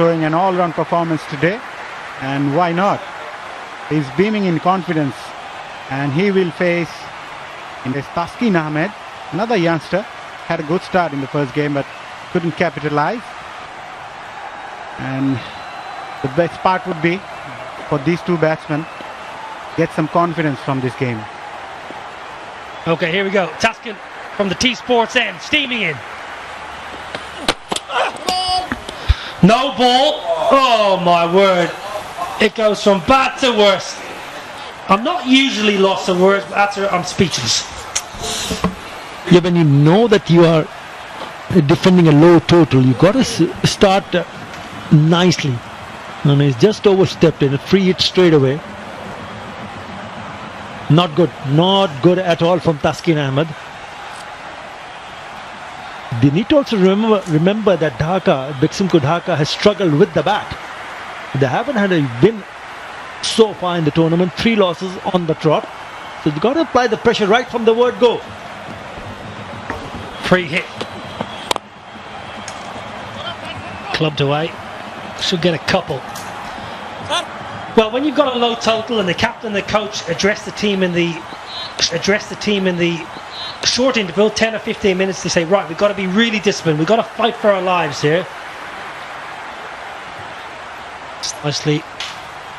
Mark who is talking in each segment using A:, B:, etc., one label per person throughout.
A: showing an all-round performance today, and why not? He's beaming in confidence, and he will face in this Taskin Ahmed, another youngster. Had a good start in the first game but couldn't capitalize. And the best part would be for these two batsmen get some confidence from this game.
B: Okay, here we go. Taskin from the T Sports end, steaming in. No ball. Oh my word. It goes from bad to worse. I'm not usually lost for words, but after I'm speechless.
C: Yeah, when you know that you are defending a low total, you got to start nicely. And he's just overstepped in a free hit straight away. Not good at all from Taskin Ahmed. They need to also remember that Biximco Dhaka has struggled with the bat. They haven't had a win so far in the tournament, 3 losses on the trot. So they've got to apply the pressure right from the word go.
B: Free hit. Clubbed away. Should get a couple. Well, when you've got a low total and the captain and the coach address the team in the short interval, 10 or 15 minutes, they say, right, we've got to be really disciplined. We've got to fight for our lives here. Nicely,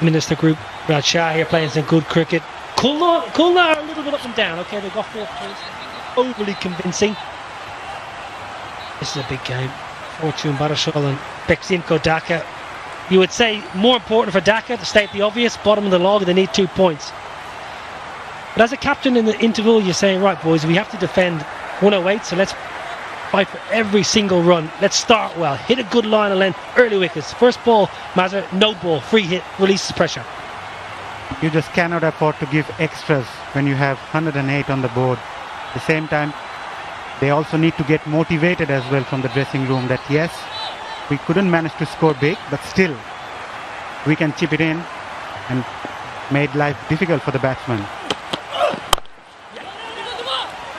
B: Minister Group, Raj Shah here playing some good cricket. Kulna are a little bit up and down. Okay, they've got 4 points. Overly convincing. This is a big game. Fortune, Barishal and Biximco Dhaka. You would say more important for Dhaka, to state the obvious, bottom of the log, they need 2 points. But as a captain in the interval, you're saying, right boys, we have to defend 108, so let's fight for every single run. Let's start well, hit a good line of length, early wickets. First ball, Mazhar, no ball, free hit, releases pressure.
A: You just cannot afford to give extras when you have 108 on the board. At the same time, they also need to get motivated as well from the dressing room that yes, we couldn't manage to score big, but still we can chip it in, and made life difficult for the batsman.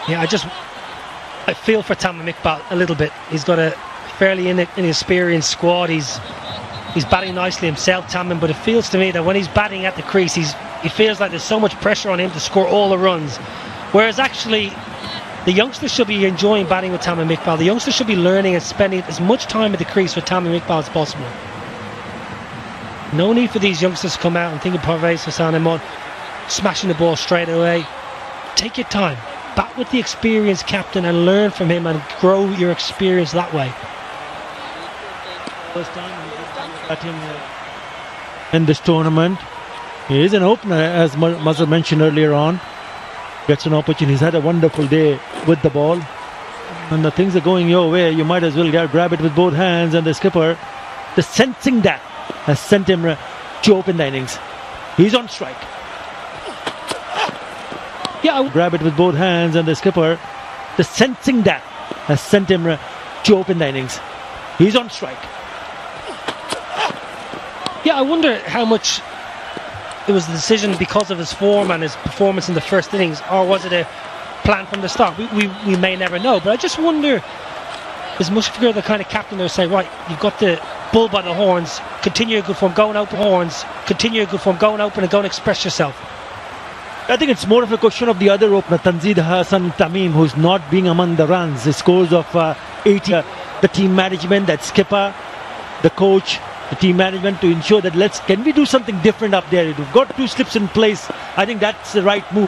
B: Yeah, I feel for Tamim Iqbal a little bit. He's got a fairly inexperienced squad. He's batting nicely himself, Tamim, but it feels to me that when he's batting at the crease, he feels like there's so much pressure on him to score all the runs. Whereas actually, the youngsters should be enjoying batting with Tamim Iqbal. The youngsters should be learning and spending as much time at the crease with Tamim Iqbal as possible. No need for these youngsters to come out and think of Parvez Hassan Ahmad smashing the ball straight away. Take your time. Bat with the experienced captain and learn from him and grow your experience that way.
C: First time in this tournament. He is an opener, as Mazhar mentioned earlier on. Gets an opportunity. He's had a wonderful day with the ball. And the things are going your way, you might as well grab it with both hands. And the skipper, just sensing that, has sent him to open the innings. He's on strike. Yeah, grab it with both hands, and the skipper, just sensing that, has sent him to open the innings. He's on strike.
B: Yeah, I wonder how much it was the decision because of his form and his performance in the first innings, or was it a plan from the start? We may never know, but I just wonder, is Mushfiqur the kind of captain that will say, right, you've got the bull by the horns, continue your good form, go and open horns, continue your good form, go and open and go and express yourself?
C: I think it's more of a question of the other opener, Tanzid Hassan Tamim, who's not being among the runs. The scores of 80, the team management, that skipper, the coach, the team management, to ensure that can we do something different up there? We've got 2 slips in place. I think that's the right move,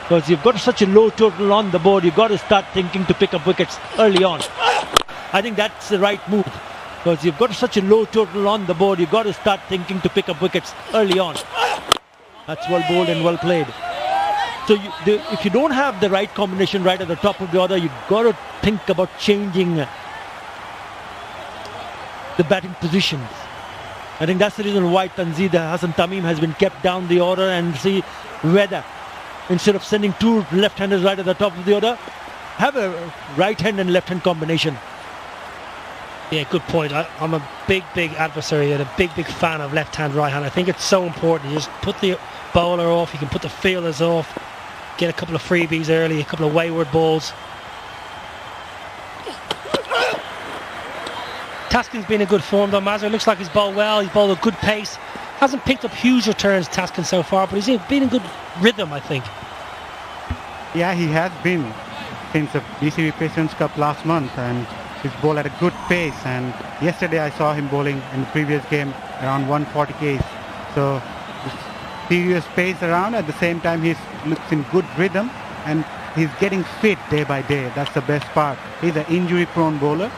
C: because you've got such a low total on the board. You've got to start thinking to pick up wickets early on. I think that's the right move, because you've got such a low total on the board. You've got to start thinking to pick up wickets early on. That's well bowled and well played. So if you don't have the right combination right at the top of the order, you've got to think about changing the batting positions. I think that's the reason why Tanzid Hassan Tamim has been kept down the order, and see whether, instead of sending 2 left-handers right at the top of the order, have a right-hand and left-hand combination.
B: Yeah, good point. I'm a big adversary and a big fan of left-hand, right-hand. I think it's so important. You just put the bowler off, you can put the fielders off, get a couple of freebies early, a couple of wayward balls. Taskin's been in good form though, Mazur. Looks like he's bowled well. He's bowled a good pace. Hasn't picked up huge returns, Taskin, so far, but he's been in good rhythm, I think.
A: Yeah, he has been since the BCB Presidents Cup last month, and he's bowled at a good pace. And yesterday I saw him bowling in the previous game around 140 Ks. So serious pace around. At the same time, he looks in good rhythm, and he's getting fit day by day. That's the best part. He's an injury-prone bowler.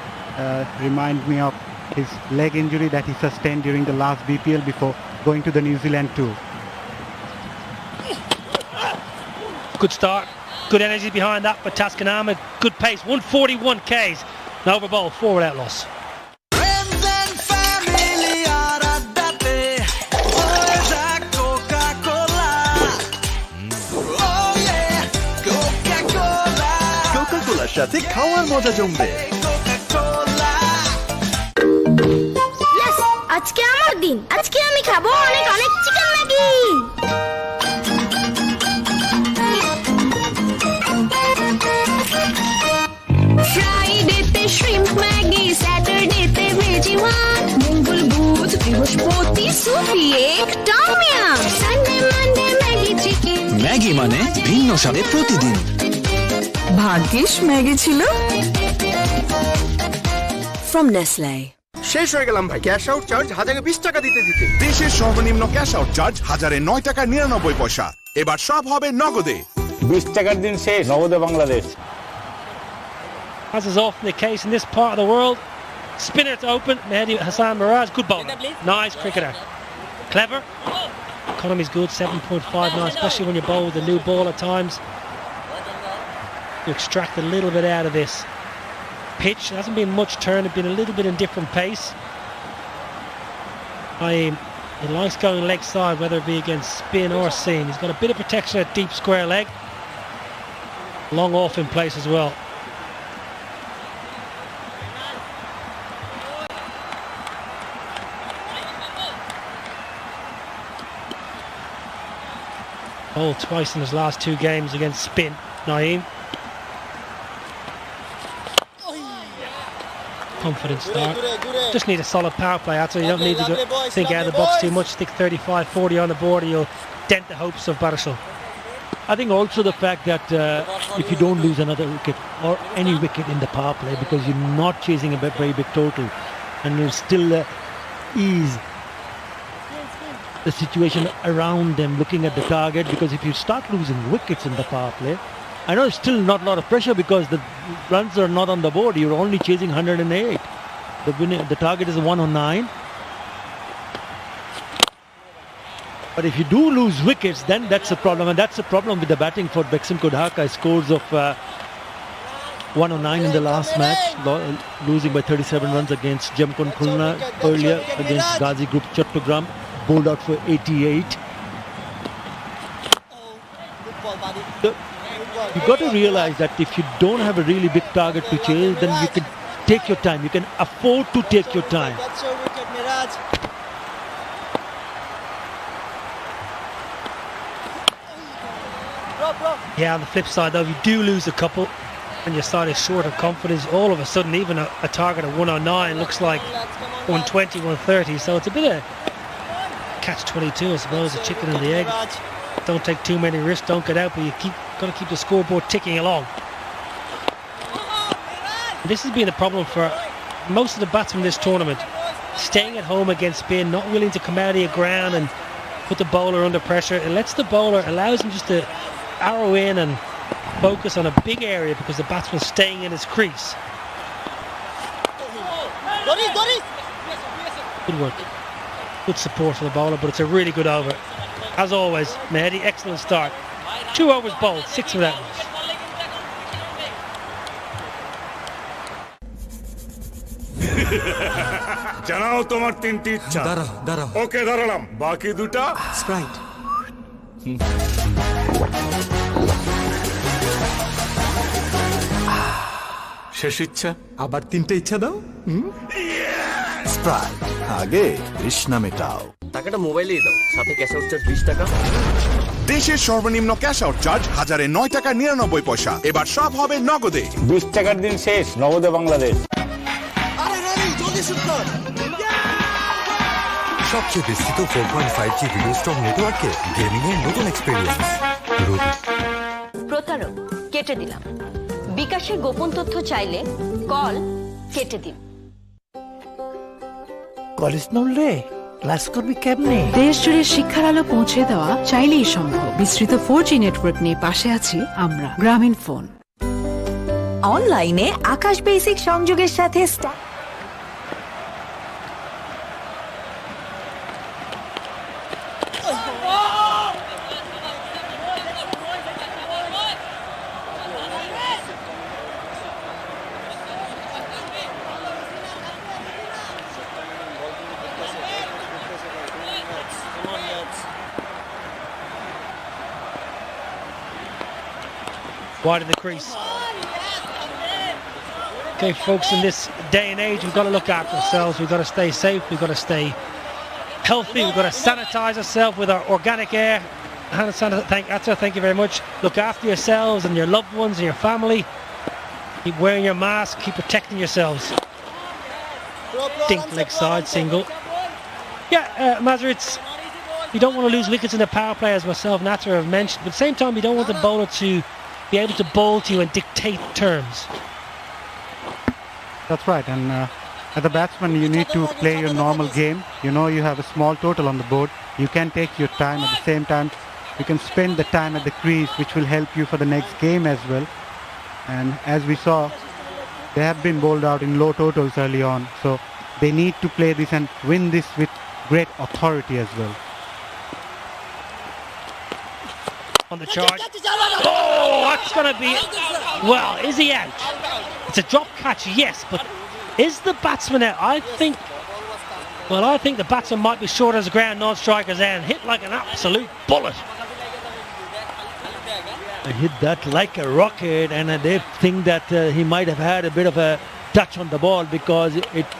A: Reminds me of his leg injury that he sustained during the last BPL before going to the New Zealand tour.
B: Good start. Good energy behind that, but Taskin Ahmed, good pace. 141 Ks. An over bowl, 4 without loss.
D: কোকা-কোলার সাথে খাওয়ার মজা জমবে।
E: Yes, আজকে আমার দিন। আজকে আমি খাবো অনেক অনেক চিকেন ম্যাগি। ফ্রাইডেতে শ্রিম্প ম্যাগি, স্যাটারডেতে ভেজি ওয়ান, মঙ্গল বুধ বৃহস্পতি সুপি এক tom yum, Sunday Monday Maggi chicken.
D: Maggi মানে ভিন্ন স্বাদে প্রতিদিন।
F: ভাগ্যিস ম্যাগি ছিল। From Nestle.
G: শেষ হয়ে গেলাম ভাই, ক্যাশ আউট চার্জ 1020 টাকা দিতে দিতে।
H: দেশের সর্বনিম্ন ক্যাশ আউট চার্জ 1009 টাকা 99 পয়সা। এবার সব হবে নগদে।
I: 20 টাকার দিন শেষ, নগদে Bangladesh.
B: As is often the case in this part of the world, spinner to open, Mehdi Hassan Miraj, good bowler, nice cricketer, clever, economy's good, 7.59, especially when you bowl with a new ball at times. You extract a little bit out of this pitch. There hasn't been much turn, it's been a little bit in different pace. He likes going leg side, whether it be against spin or seam. He's got a bit of protection at deep square leg, long off in place as well. Bowled twice in his last 2 games against spin, Naeem. Confident start. Just need a solid power play out, so you don't need to think out of the box too much. Stick 35-40 on the board, or you'll dent the hopes of Barishal.
C: I think also the fact that if you don't lose another wicket or any wicket in the power play, because you're not chasing a very big total, and you still ease the situation around them, looking at the target, because if you start losing wickets in the power play, I know it's still not a lot of pressure because the runs are not on the board. You're only chasing 108. The target is 109. But if you do lose wickets, then that's a problem, and that's a problem with the batting for Beximco Dhaka. Scores of 109 in the last match, losing by 37 runs against Jemkon Khulna earlier against Ghazi Group Chattogram, bowled out for 88. You've got to realize that if you don't have a really big target to chase, then you can take your time. You can afford to take your time.
B: Yeah, on the flip side though, if you do lose a couple and your side is short of confidence, all of a sudden even a target of 109 looks like 120, 130. So it's a bit of catch-22, I suppose, a chicken and the egg. Don't take too many risks, don't get out, but you got to keep the scoreboard ticking along. And this has been the problem for most of the batsmen in this tournament. Staying at home against spin, not willing to come out of your ground and put the bowler under pressure. It lets the bowler, allows him just to arrow in and focus on a big area because the batsman's staying in his crease. Good work. Good support for the bowler, but it's a really good over. As always, Mehdi, excellent start. 2 overs bowled, 6 without loss.
H: জানাও তোমার 3টি ইচ্ছা।
D: দাঁড়াও।
H: ওকে দাঁড়ালাম, বাকি 2টা
D: Sprite. শেষ ইচ্ছা, আবার 3টে ইচ্ছা দাও। স্প্রাইট, আগে তৃষ্ণা মেটাও।
G: টাকাটা মোবাইলেই দাও, সাথে ক্যাশ আউট চার্জ 20 টাকা।
H: দেশের সর্বনিম্ন ক্যাশ আউট চার্জ 1009 টাকা 99 পয়সা। এবার সব হবে নগদে।
I: 20 টাকার দিন শেষ, নগদে বাংলাদেশ।
G: আরে রানি জলদি শুট কর।
D: সবচেয়ে বিস্তৃত 4.5G ভিডিও স্টক নেটওয়ার্কে গেমিং এর নতুন এক্সপেরিয়েন্স রবি।
J: প্রতারক কেটে দিলাম। বিকাশের গোপন তথ্য চাইলে কল কেটে দিন।
C: কলেজ নড়লে ক্লাস করবি কেমনে?
F: দেশ জুড়ে শিক্ষার আলো পৌঁছে দেওয়া চাইলেই সম্ভব। বিস্তৃত 4G নেটওয়ার্ক নিয়ে পাশে আছি আমরা, গ্রামীণ ফোন।
J: অনলাইনে আকাশ বেসিক সংযোগের সাথে
B: wide of the crease. Okay, folks, in this day and age, we've got to look after ourselves. We've got to stay safe. We've got to stay healthy. We've got to sanitize ourselves with our organic air. Hand sanitizer, thank you very much. Look after yourselves and your loved ones and your family. Keep wearing your mask. Keep protecting yourselves. Dink leg side single. Yeah, Mazur, you don't want to lose wickets in the power play, as myself and Natter have mentioned. But at the same time, you don't want the bowler to be able to bowl to you and dictate terms.
A: That's right, and as a batsman you need to play your normal game. You know you have a small total on the board. You can take your time. At the same time you can spend the time at the crease, which will help you for the next game as well. And as we saw, they have been bowled out in low totals early on, so they need to play this and win this with great authority as well.
B: On the charge. Oh, that's going to be... Well, is he out? It's a drop catch, yes, but is the batsman out? I think the batsman might be short as the ground, non-strikers and hit like an absolute bullet.
C: I hit that like a rocket, and they think that he might have had a bit of a touch on the ball because it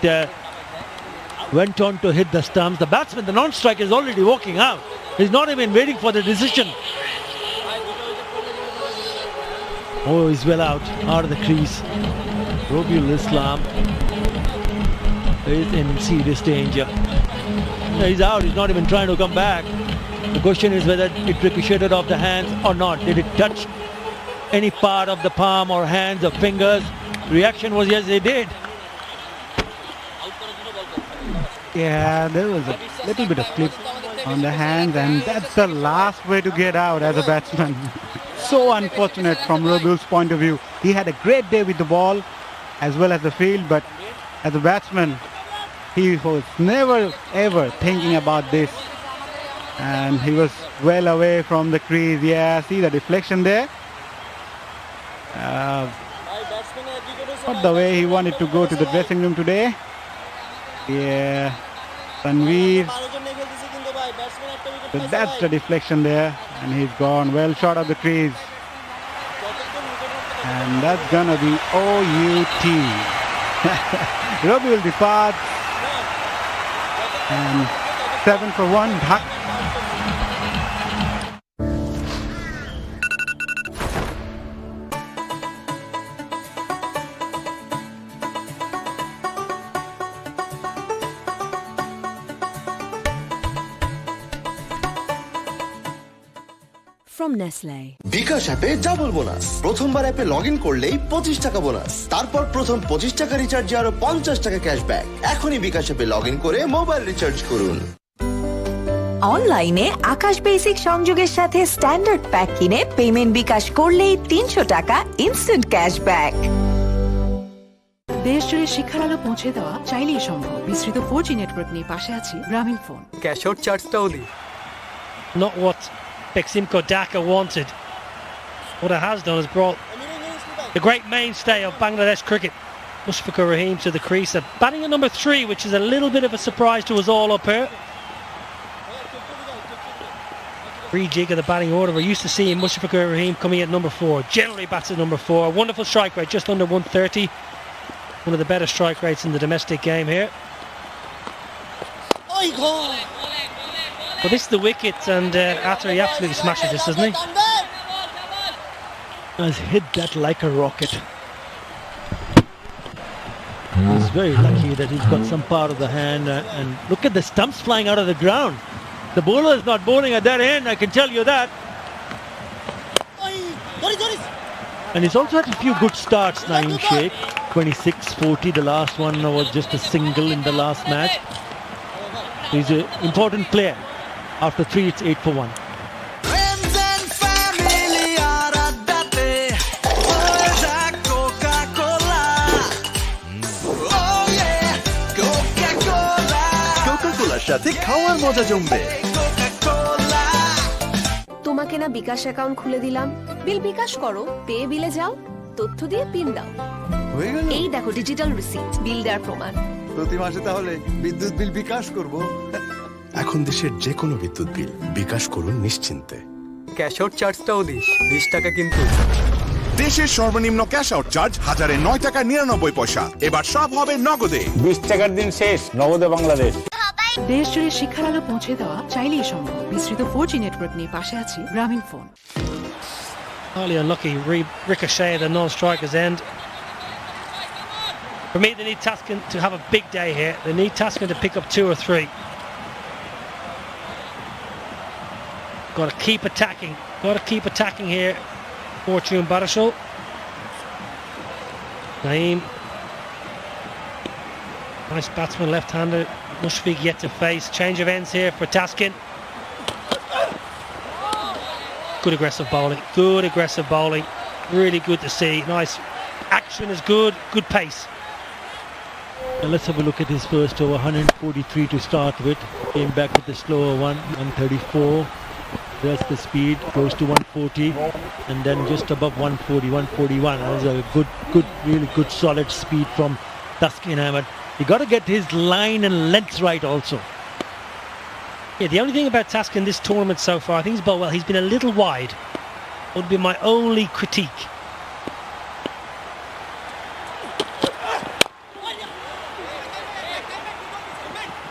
C: went on to hit the stumps. The batsman, the non-striker, is already walking out. He's not even waiting for the decision. Oh, he's well out of the crease. Robiul Islam is in serious danger. He's out, he's not even trying to come back. The question is whether it ricocheted off the hands or not. Did it touch any part of the palm or hands or fingers? Reaction was yes, it did.
A: Yeah, there was a little bit of clip on the hands, and that's the last way to get out as a batsman. So unfortunate from Robiul's point of view. He had a great day with the ball as well as the field, but as a batsman he was never ever thinking about this, and he was well away from the crease. Yeah, see the deflection there. Not the way he wanted to go to the dressing room today. Yeah, Tanveer. So that's the deflection there, and he's gone well short of the crease, and that's gonna be OUT. Robiul departs, and 7 for 1. Dhaka.
F: From Nestle.
G: বিকাশ অ্যাপে double bonus. প্রথমবার অ্যাপে log in করলেই 25 টাকা bonus, তারপর প্রথম 25 টাকা রিচার্জে আরো 50 টাকা ক্যাশব্যাক। এখনই বিকাশ অ্যাপে লগ ইন করে মোবাইল রিচার্জ করুন।
J: অনলাইনে আকাশ বেসিক সংযোগের সাথে স্ট্যান্ডার্ড প্যাক কিনে পেমেন্ট বিকাশ করলেই 300 টাকা ইনস্ট্যান্ট ক্যাশব্যাক।
F: দেশ জুড়ে শিক্ষার আলো পৌঁছে দেওয়া চাইলেই সম্ভব। বিস্তৃত 4G নেটওয়ার্ক নিয়ে পাশে আছি, গ্রামীণ ফোন।
G: ক্যাশ আউট চার্জটাও দিই।
B: Not what Beximco Dhaka wanted. What it has done is brought the great mainstay of Bangladesh cricket, Mushfiqur Rahim, to the crease. Batting at number 3, which is a little bit of a surprise to us all up here. Rejig of the batting order. We're used to seeing Mushfiqur Rahim coming at number 4. Generally bats at number 4. Wonderful strike rate, just under 130. One of the better strike rates in the domestic game here. But this is the wicket, and after he absolutely smashes this, doesn't he?
C: Has hit that like a rocket. He's very lucky that he's got some part of the hand, and look at the stumps flying out of the ground. The bowler is not bowling at that end, I can tell you that. And he's also had a few good starts, Naeem Sheikh. 26-40, the last one was just a single in the last match. He's an important player. After 3, it's 8 for 1.
G: কোকা-কোলার সাথে খাওয়ার মজা জমবে।
E: তোমাকে না বিকাশ account খুলে দিলাম, বিল বিকাশ করো, pay বিলে যাও, তথ্য দিয়ে পিন দাও,
G: হয়ে গেল।
E: এই দেখো ডিজিটাল রিসিপ্ট, বিল দেওয়ার প্রমাণ।
G: প্রতি মাসে তাহলে বিদ্যুৎ বিল বিকাশ করব।
K: এখন দেশের যে কোনো বিদ্যুৎ বিল বিকাশ করুন নিশ্চিন্তে।
I: ক্যাশ আউট চার্জটাও দিস 20 টাকা কিন্তু।
H: দেশের সর্বনিম্ন ক্যাশ আউট চার্জ 1009 টাকা 99 পয়সা। এবার সব হবে নগদে।
I: 20 টাকার দিন শেষ, নগদে বাংলাদেশ।
F: দেশ জুড়ে শিক্ষার আলো পৌঁছে দেওয়া চাইলেই সম্ভব। বিস্তৃত 4G নেটওয়ার্ক নিয়ে পাশে আছি গ্রামীণ phone.
B: Highly unlucky ricochet at the non-striker's end. For me, they need Taskin to have a big day here. They need Taskin to pick up 2 or 3. Got to keep attacking. Got to keep attacking here. Fortune Barishal. Naeem. Nice batsman, left-hander. Mushfiq yet to face. Change of ends here for Taskin. Good aggressive bowling. Good aggressive bowling. Really good to see. Nice action is good. Good pace.
C: And let's have a look at his first over. 143 to start with. Came back with the slower one. 134. There's the speed. Close to 140. And then just above 140. 141. That was a good, really good solid speed from Taskin Ahmed. You got to get his line and length right also.
B: Yeah, the only thing about Taskin this tournament so far, I think he's bowled well. He's been a little wide. Would be my only critique.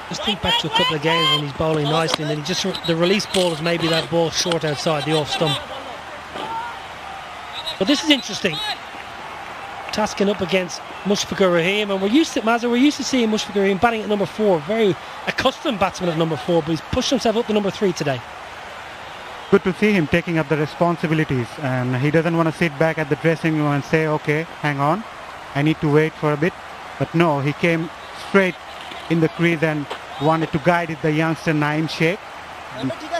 B: Just think back to a couple of games when he's bowling nicely, and then he just the release ball is maybe that ball short outside the off stump. But this is interesting. Taskin up against Mushfiqur Rahim, and we're used to seeing Mushfiqur Rahim batting at number 4, very accustomed batsman at number 4, but he's pushed himself up to number 3 today.
A: Good to see him taking up the responsibilities, and he doesn't want to sit back at the dressing room and say, okay, hang on, I need to wait for a bit. But no, he came straight in the crease and wanted to guide the youngster Naeem Sheikh.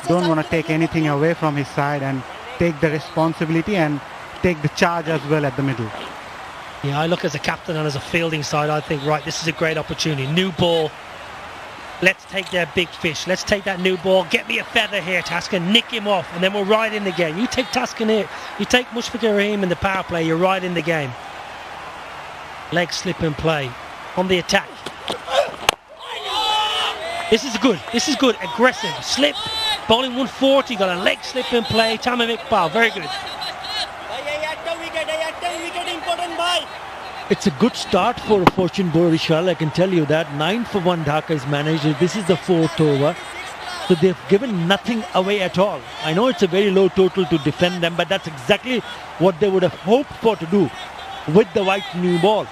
A: Don't want to take anything away from his side and take the responsibility and take the charge as well at the middle.
B: Yeah, I look as a captain and as a fielding side, I think, right, this is a great opportunity. New ball. Let's take their big fish. Let's take that new ball. Get me a feather here, Taskin. Nick him off, and then we're right in the game. You take Taskin here. You take Mushfiqur Rahim in the power play. You're right in the game. Leg slip and play. On the attack. This is good. This is good. Aggressive. Slip. Bowling 140. Got a leg slip and play. Tamim Iqbal. Very good.
C: It's a good start for Fortune Barishal, I can tell you that. 9 for 1 Dhaka is managed. This is the 4th over. So they've given nothing away at all. I know it's a very low total to defend them, but that's exactly what they would have hoped for to do with the white new ball.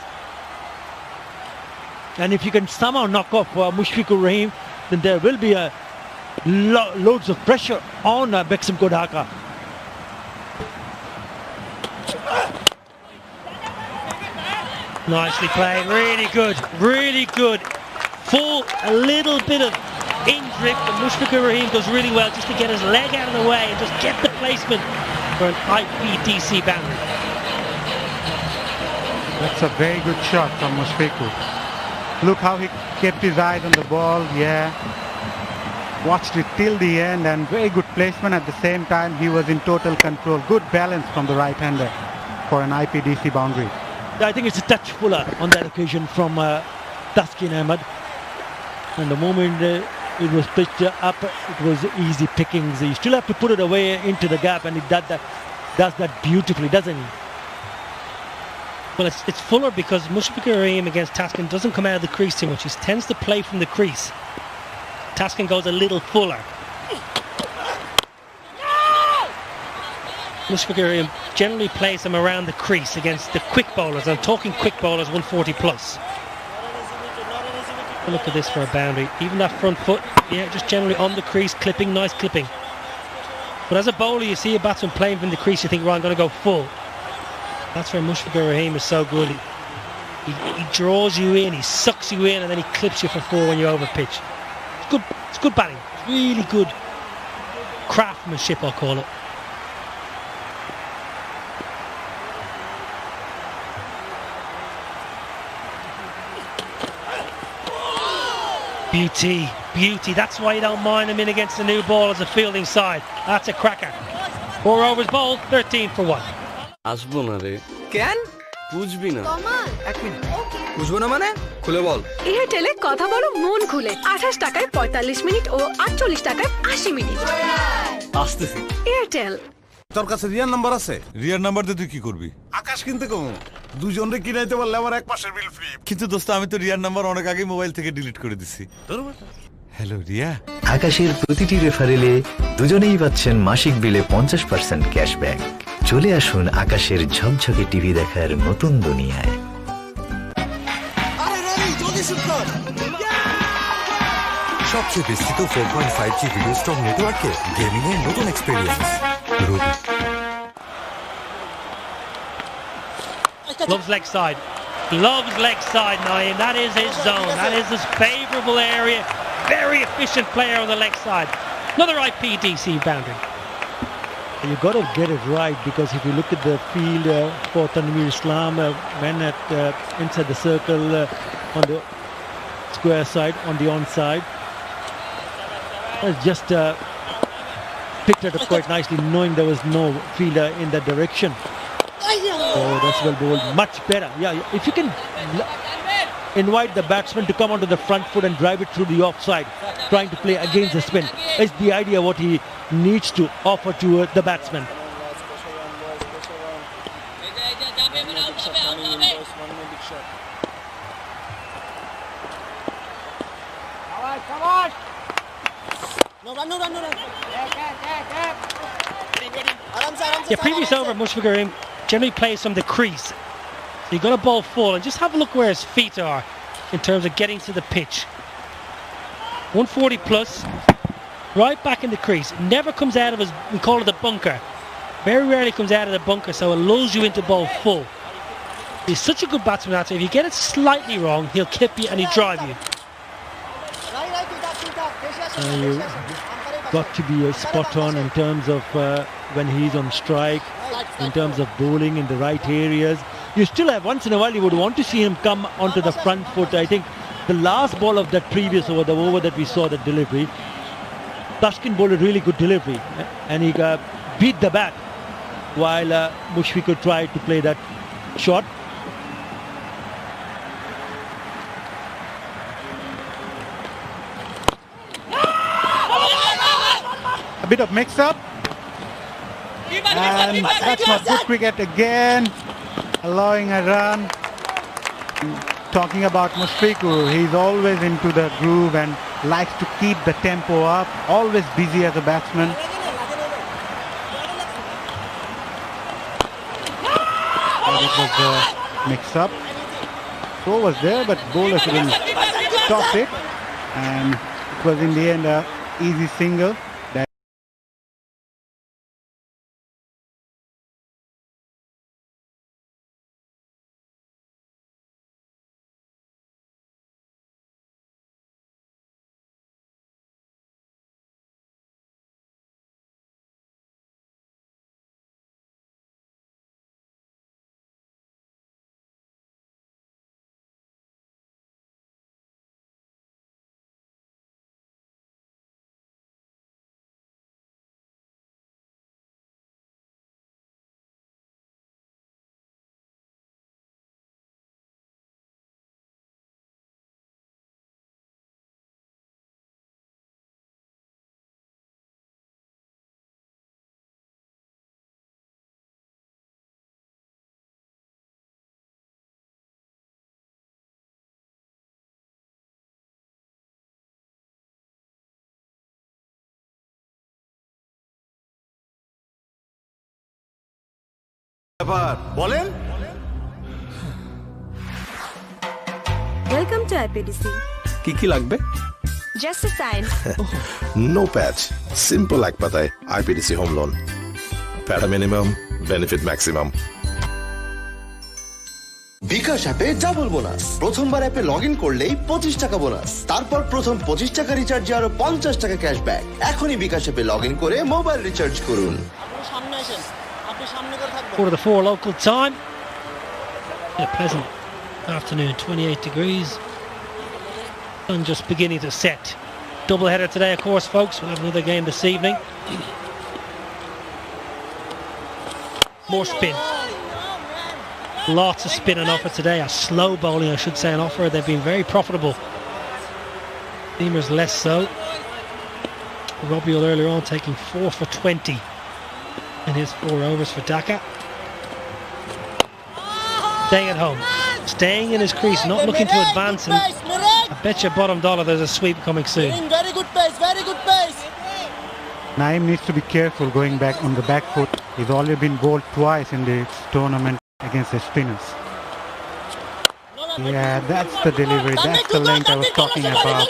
C: And if you can somehow knock off Mushfiqur Rahim, then there will be loads of pressure on Beximco Dhaka.
B: Nicely played, really good, really good. Full, a little bit of in drift, and Mushfiqur Rahim does really well just to get his leg out of the way and just get the placement for an IPDC boundary.
A: That's a very good shot from Mushfiqur. Look how he kept his eyes on the ball, yeah. Watched it till the end, and very good placement at the same time. He was in total control. Good balance from the right-hander for an IPDC boundary.
C: I think it's a touch fuller on that occasion from Taskin Ahmed. And the moment it was pitched up, it was easy pickings. You still have to put it away into the gap, and he does that beautifully, doesn't he?
B: Well, it's fuller because Mushfiqur Rahim against Taskin doesn't come out of the crease too much. He tends to play from the crease. Taskin goes a little fuller. Mushfiqur Rahim generally plays them around the crease against the quick bowlers. I'm talking quick bowlers 140 plus. Look at this for a boundary. Even that front foot, yeah, just generally on the crease, clipping, nice clipping. But as a bowler, you see a batsman playing from the crease, you think, right, I'm going to go full. That's where Mushfiqur Rahim is so good. He draws you in, he sucks you in, and then he clips you for 4 when you over pitch. It's good batting. It's really good craftsmanship, I'll call it. Beauty. That's why you don't mind him in against the new ball as a fielding side. That's a cracker. 4 overs bowled, 13 for 1.
I: আসবো না রে কেন বুঝবি না 1 minute বুঝবো না মানে খুলে বল
E: এয়ারটেলে কথা বলো মন খুলে 28 টাকায় 45 মিনিট ও 48 টাকায় 80 মিনিট
I: আসতেছি
E: এয়ারটেল।
K: তোর কাছে রিয়ার নাম্বার আছে?
H: রিয়ার নাম্বার দিয়ে তুই কি করবি?
K: আকাশ কিনতে কম দুজনরে কিনাইতে পারলে আমার 1 মাসের বিল ফ্রি।
H: কিন্তু দোস্ত আমি তো রিয়ার নাম্বার অনেক আগে মোবাইল থেকে ডিলিট করে দিছি। হ্যালো রিয়া।
L: আকাশের প্রতিটি রেফারেলে দুজনেই পাচ্ছেন মাসিক বিলে 50% ক্যাশব্যাক। চলে আসুন আকাশের ঝকঝকে টিভি দেখার নতুন দুনিয়ায়।
D: সবচেয়ে বিস্তৃত 4.5G ভিডিও স্ট্রং নেটওয়ার্কে গেমিং এর নতুন experience Rabi.
B: Loves leg side. Loves leg side, Naeem. That is his zone. That is his favourable area. Very efficient player on the leg side. Another IPDC boundary.
C: You've got to get it right, because if you look at the field for Tanveer Islam, when at inside the circle on the square side, on the onside, just picked it up quite nicely, knowing there was no fielder in that direction. Oh, that's well bowled. Much better. Yeah, if you can invite the batsman to come onto the front foot and drive it through the offside, trying to play against the spin, is the idea what he needs to offer to the batsman.
B: Yeah, previous over, Mushfiqur Rahim generally plays from the crease. So you've got to bowl full, and just have a look where his feet are in terms of getting to the pitch. 140 plus, right back in the crease. Never comes out of his, we call it the bunker. Very rarely comes out of the bunker, so it lulls you into bowl full. He's such a good batsman, that if you get it slightly wrong, he'll clip you and he'll drive you.
C: You've got to be spot on in terms of when he's on strike, in terms of bowling in the right areas. You still have, once in a while, you would want to see him come onto the front foot. I think the last ball of that previous over, the over that we saw, the delivery, Tashkin bowled a really good delivery, and he beat the bat while Mushfiqur tried to play that shot.
A: A bit of mix-up. And that's not good cricket again. Allowing a run. Talking about Mushfiqur, he's always into the groove and likes to keep the tempo up. Always busy as a batsman. And it was a mix-up. Throw was there, but bowler couldn't stop it. And it was in the end a easy single.
K: বলেন।
E: Welcome to IPDC.
I: কি লাগবে?
E: Just a sign.
K: No patch, simple এক পাতায় IPDC home loan, প্যারা minimum, benefit maximum.
G: BKash অ্যাপে double bonus. প্রথমবার অ্যাপে log in করলেই 25 টাকা বোনাস, তারপর প্রথম 25 টাকা রিচার্জে আরো 50 টাকা ক্যাশব্যাক। এখনই বিকাশ অ্যাপে লগ ইন করে মোবাইল রিচার্জ করুন।
B: Quarter to 4 local time. A pleasant afternoon, 28 degrees. Sun just beginning to set. Double header today, of course, folks. We'll have another game this evening. More spin. Lots of spin on offer today. A slow bowling, I should say, on offer. They've been very profitable. Seamers less so. Robbie earlier on taking 4 for 20 in his 4 overs for Dhaka. Staying at home, staying in his crease, not looking to advance, and I bet you bottom dollar there's a sweep coming soon.
C: Very good pace, very good pace.
A: Naeem needs to be careful going back on the back foot. He's already been bowled twice in this tournament against the spinners. Yeah, that's the delivery, that's the length I was talking about.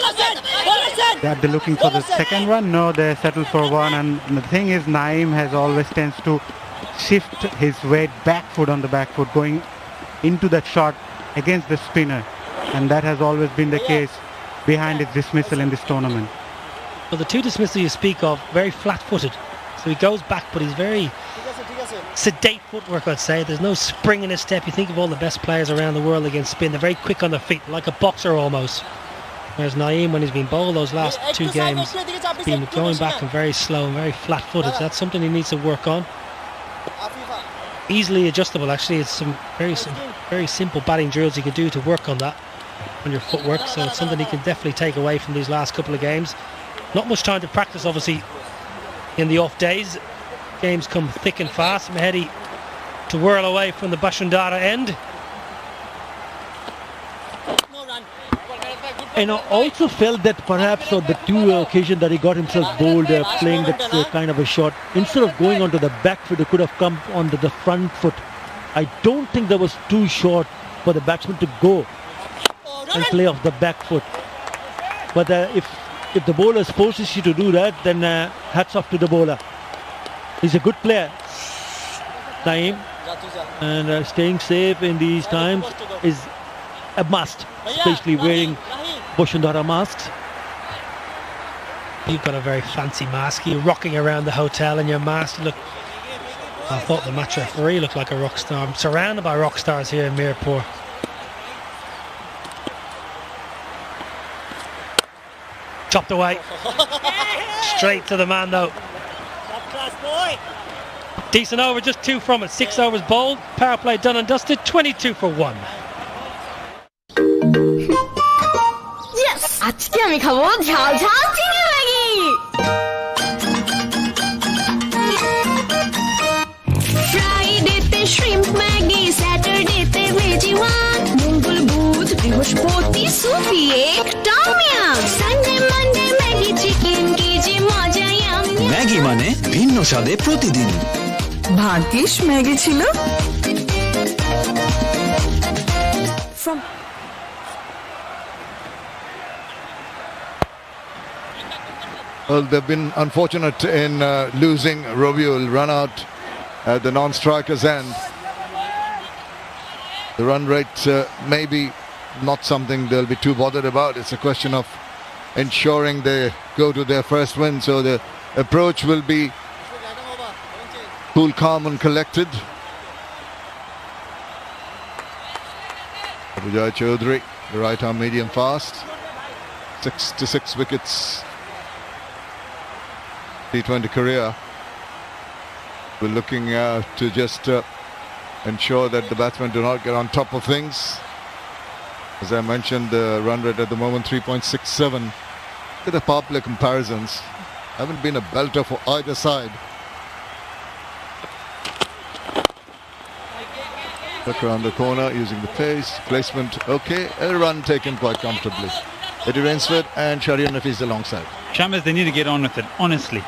A: That they're looking for the second run? No, they settled for one. And the thing is, Naeem has always tends to shift his weight back foot on the back foot, going into that shot against the spinner. And that has always been the case behind his dismissal in this tournament.
B: Well, the two dismissals you speak of, very flat-footed. So he goes back, but he's very sedate footwork, I'd say. There's no spring in his step. You think of all the best players around the world against spin. They're very quick on their feet, like a boxer almost. Whereas Naeem, when he's been bowled those last 2 games, has been going back and very slow and very flat-footed. So that's something he needs to work on. Easily adjustable, actually. It's some very simple batting drills you can do to work on that, on your footwork. So it's something he can definitely take away from these last couple of games. Not much time to practice, obviously, in the off days. Games come thick and fast. Mahedi to whirl away from the Bashundara end.
C: And I also felt that perhaps on the 2 occasions that he got himself bowled playing that kind of a shot, instead of going onto the back foot, he could have come onto the front foot. I don't think that was too short for the batsman to go and play off the back foot. But if the bowler forces you to do that, then hats off to the bowler. He's a good player, Naeem, and staying safe in these times is a must, especially wearing Bashundara masks.
B: You've got a very fancy mask. You're rocking around the hotel in your mask. Look, I thought the match referee looked like a rock star. I'm surrounded by rock stars here in Mirpur. Chopped away. Straight to the man though. Decent over, just 2 from it. 6 overs bowled. Power play done and dusted. 22 for 1.
E: Yes! আজকে আমি খাবো ঝাল ঝাল চিংড়ি Maggi. ফ্রাইডেতে shrimp Maggi, স্যাটারডেতে veggie one, মঙ্গল বুধ বৃহস্পতি সুপি এক tom yum, Sunday Monday Maggi chicken, কি যে মজা ইয়াম।
L: ম্যাগি মানে ভিন্ন স্বাদে প্রতিদিন।
J: ভাগ্যিস ম্যাগি ছিল।
M: Well, they've been unfortunate in losing. Robbie will run out at the non-striker's end. The run rate may be not something they'll be too bothered about. It's a question of ensuring they go to their first win. So the approach will be cool, calm and collected. Vijay Chaudhary, the right arm medium fast. 6 to 6 wickets. T20 career. We're looking to just ensure that the batsmen do not get on top of things. As I mentioned, the run rate at the moment 3.67. Look at the power play comparisons. Haven't been a belter for either side. Look around the corner using the pace, placement okay, a run taken quite comfortably. Eddie Rainsford and Shahriar Nafees alongside.
N: Shamaz, they need to get on with it, honestly.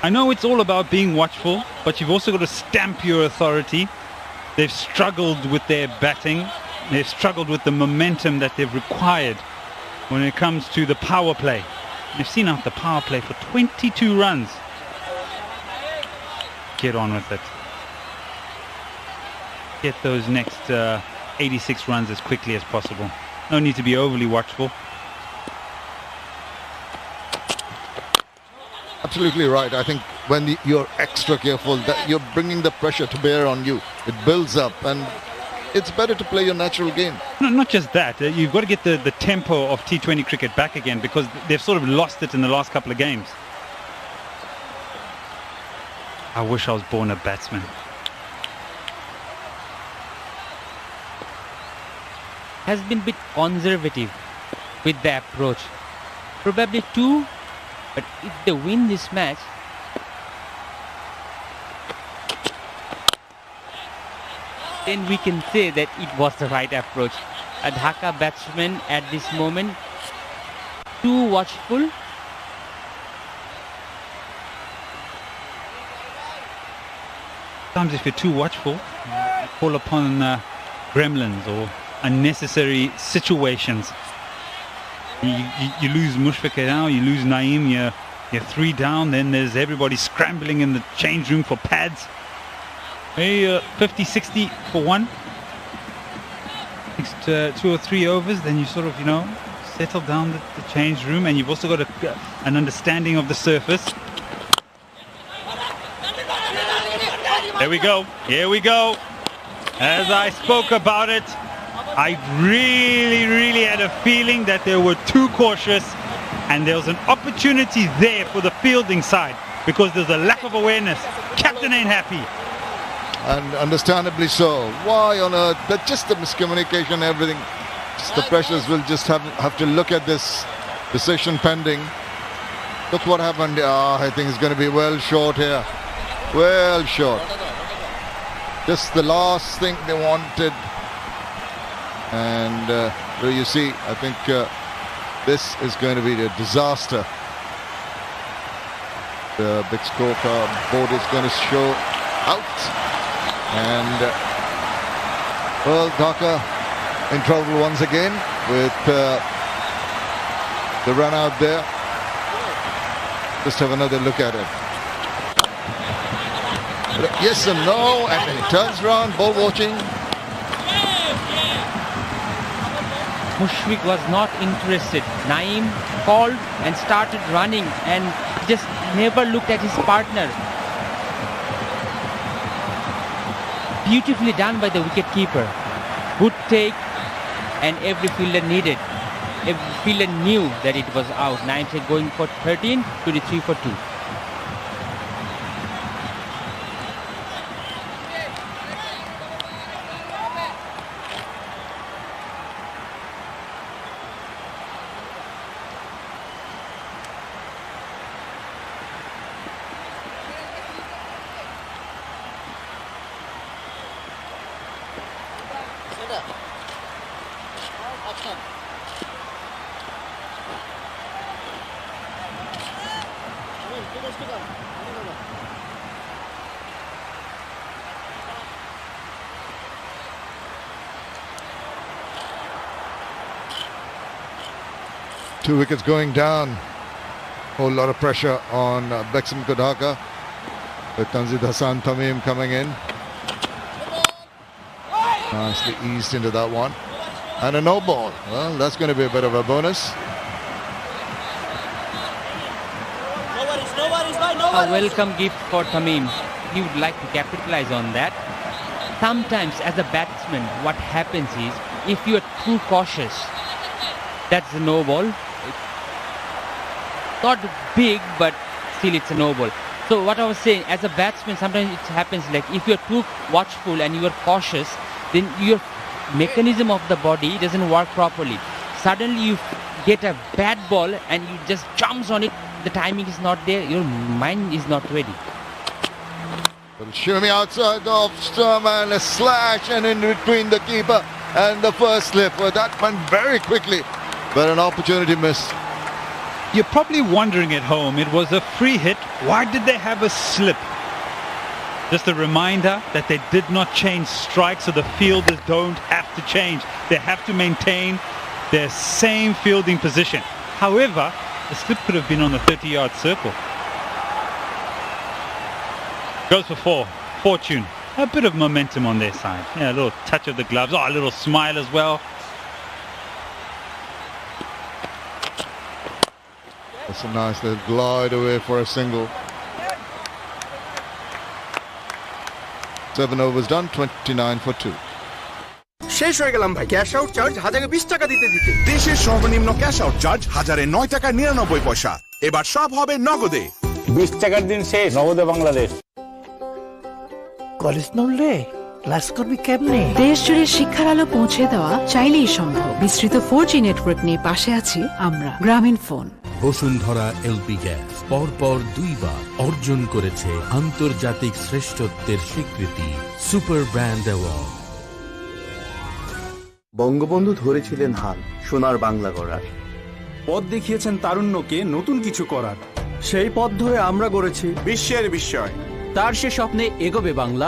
N: I know it's all about being watchful, but you've also got to stamp your authority. They've struggled with their batting. they've struggled with the momentum that they've required when it comes to the power play. They've seen out the power play for 22 runs. Get on with it. Get those next 86 runs as quickly as possible. No need to be overly watchful.
M: Absolutely right. I think when you're extra careful, that you're bringing the pressure to bear on you. It builds up, and it's better to play your natural game.
N: No, not just that. You've got to get the tempo of T20 cricket back again, because they've sort of lost it in the last couple of games. I wish I was born a batsman.
O: Has been a bit conservative with the approach. Probably two, but if they win this match, then we can say that it was the right approach. A Dhaka batsman at this moment, too watchful.
N: Sometimes if you're too watchful, you call upon gremlins or unnecessary situations. You lose Mushfiq now, you lose Naeem, you're 3 down, then there's everybody scrambling in the change room for pads. Maybe 50, 60 for one. Next 2 or 3 overs, then you sort of, settle down the change room, and you've also got an understanding of the surface. There we go. Here we go. As I spoke about it, I really had a feeling that they were too cautious, and there was an opportunity there for the fielding side because there's a lack of awareness. Captain ain't happy.
M: And understandably so. Why on earth? But just the miscommunication, everything. Just the pressures will just have to look at this decision pending. Look what happened. I think it's going to be well short here. Well short. Just the last thing they wanted. And there you see, I think this is going to be a disaster. The big scorecard board is going to show out. And well, Dhaka in trouble once again with the run out there. Just have another look at it. Yes and no, and then he turns around, ball watching.
O: Mushfiq was not interested. Naeem called and started running and just never looked at his partner. Beautifully done by the wicketkeeper. Good take, and every fielder needed. Every fielder knew that it was out. Naeem said going for 13, 23 for 2.
M: Two wickets going down. Whole lot of pressure on Bexham Dhaka with Tanzid Hassan Tamim coming in. Nicely eased into that one. And a no ball. Well, that's going to be a bit of a bonus.
O: A welcome gift for Tamim. He would like to capitalize on that. Sometimes as a batsman, what happens is, if you are too cautious, that's a no ball. It's not big, but still it's a no ball. So what I was saying, as a batsman, sometimes it happens like if you're too watchful and you are cautious, then your mechanism of the body doesn't work properly. Suddenly you get a bad ball and you just jumps on it. The timing is not there. Your mind is not ready.
M: Well, Shumi outside the off stump and a slash, and in between the keeper and the first slip. Well, that went very quickly, but an opportunity missed.
N: You're probably wondering at home, it was a free hit. Why did they have a slip? Just a reminder that they did not change strikes, so the fielders don't have to change. They have to maintain their same fielding position. However, the slip could have been on the 30-yard circle. Goes for four. Fortune. A bit of momentum on their side. Yeah, a little touch of the gloves. Oh, a little smile as well.
M: That's a nice little glide away for a single. 7 overs done, 29 for 2.
H: শেষ হয়ে গেলাম ভাই, cash out charge 1020 টাকা দিতে দিতে। দেশের সর্বনিম্ন cash out charge 1009 টাকা 99 পয়সা। এবার সব হবে নগদে।
P: 20 টাকার দিন শেষ, নগদে বাংলাদেশ।
F: কলেজ নড়লে ক্লাস করবি কেমনে? দেশ জুড়ে শিক্ষার আলো পৌঁছে দেওয়া চাইলেই সম্ভব। বিস্তৃত 4G নেটওয়ার্ক নিয়ে পাশে আছি আমরা, গ্রামীণ ফোন।
Q: বসুন্ধরা এলপি গ্যাস পরপর 2 বার অর্জন করেছে আন্তর্জাতিক শ্রেষ্ঠত্বের স্বীকৃতি সুপার ব্র্যান্ড অ্যাওয়ার্ড।
R: বঙ্গবন্ধু ধরেছিলেন হাল সোনার বাংলা গড়ার,
S: পথ দেখিয়েছেন তারুণ্যকে নতুন কিছু করার। সেই পথ ধরে আমরা গড়েছি
H: বিশ্বের বিস্ময়।
S: তার সে স্বপ্নে এগোবে বাংলা।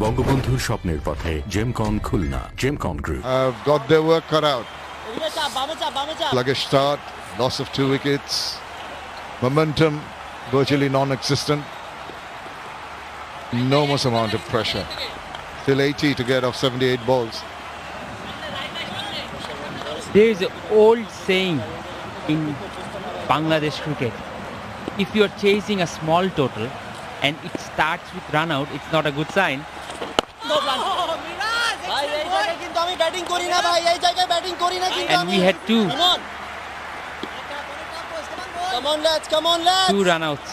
Q: বঙ্গবন্ধুর স্বপ্নের পথে Gemcon Khulna, Gemcon group.
M: Got their work cut out. Sluggish start, loss of 2 wickets, momentum virtually non-existent, enormous amount of pressure. Still 80 to get off 78 balls.
O: There is an old saying in Bangladesh cricket: if you are chasing a small total and it starts with run out, it's not a good sign. And we had two run outs.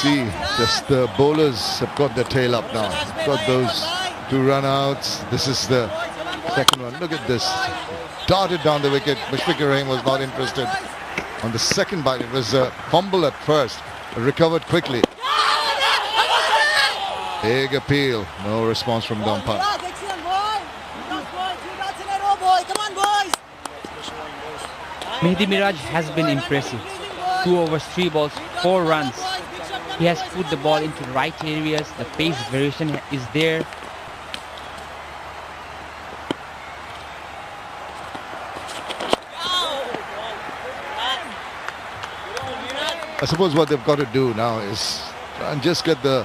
M: See, just the bowlers have got their tail up now. Got those 2 run outs. This is the second one. Look at this. Darted down the wicket. Mushfiqur Rahim was not interested. On the second bite, it was a fumble at first. Recovered quickly. Big appeal. No response from the umpire.
O: Mehdi Miraj has been impressive. 2 overs, 3 balls, 4 runs. He has put the ball into right areas. The pace variation is there.
M: I suppose what they've got to do now is try and just get the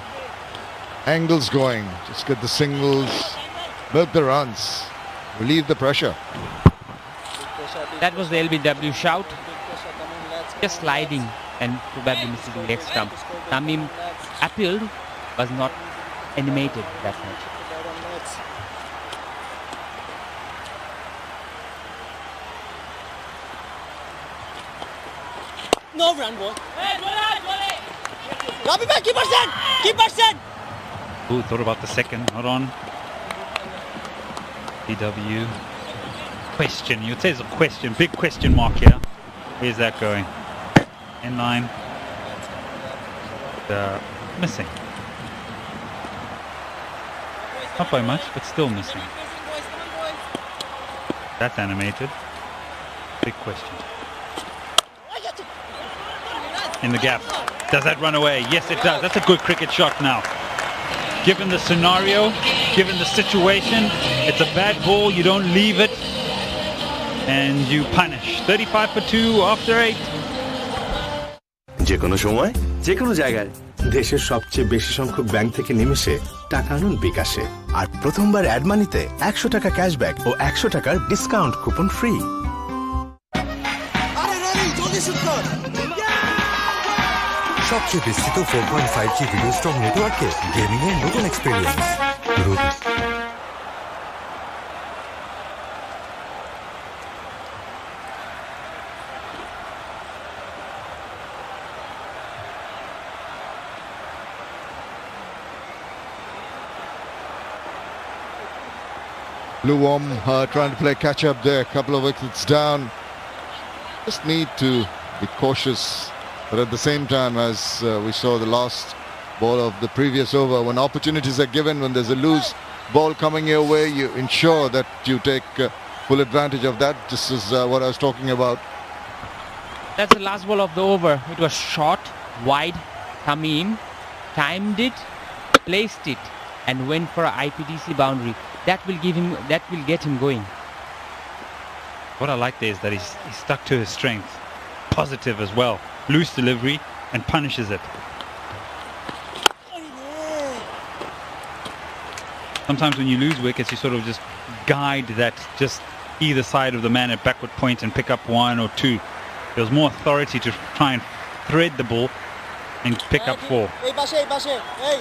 M: angles going. Just get the singles, milk the runs, relieve the pressure.
O: That was the LBW shout. Just sliding and probably missing the leg stump. Tamim appealed, was not animated that much.
T: No run, boy. Rabi bhai, keep percent. Keep percent.
N: Who thought about the second? Hold on. BW. Question. You'd say it's a question. Big question mark here. Where's that going? In line. Missing. Not by much, but still missing. That's animated. Big question. In the gap. Does that run away? Yes, it does. That's a good cricket shot now. Given the scenario, given the situation, it's a bad ball. You don't leave it and you punish. 35 for 2 after 8.
R: যে কোনো সময় যে কোনো জায়গায় দেশের সবচেয়ে বেশি সংখ্যক ব্যাংক থেকে নিমেষে টাকা আনুন বিকাশে, আর প্রথমবার অ্যাড মানিতে 100 টাকা ক্যাশব্যাক ও 100 টাকার ডিসকাউন্ট কুপন ফ্রি।
D: সবচেয়ে বিস্তৃত 4.5G ভিডিও স্ট্রং নেটওয়ার্কে গেমিং এর নতুন experience Ruby.
M: Luwom trying to play catch up there, a couple of wickets down. Just need to be cautious, but at the same time, as we saw the last ball of the previous over, when opportunities are given, when there's a loose ball coming your way, you ensure that you take full advantage of that. This is what I was talking about.
O: That's the last ball of the over. It was short, wide. Tamim timed it, placed it, and went for an IPTC boundary. That will get him going.
N: What I like there is that he's stuck to his strength. Positive as well. Loose delivery and punishes it. Sometimes when you lose wickets, you sort of just guide that just either side of the man at backward point and pick up 1 or 2. There's more authority to try and thread the ball and pick up 4.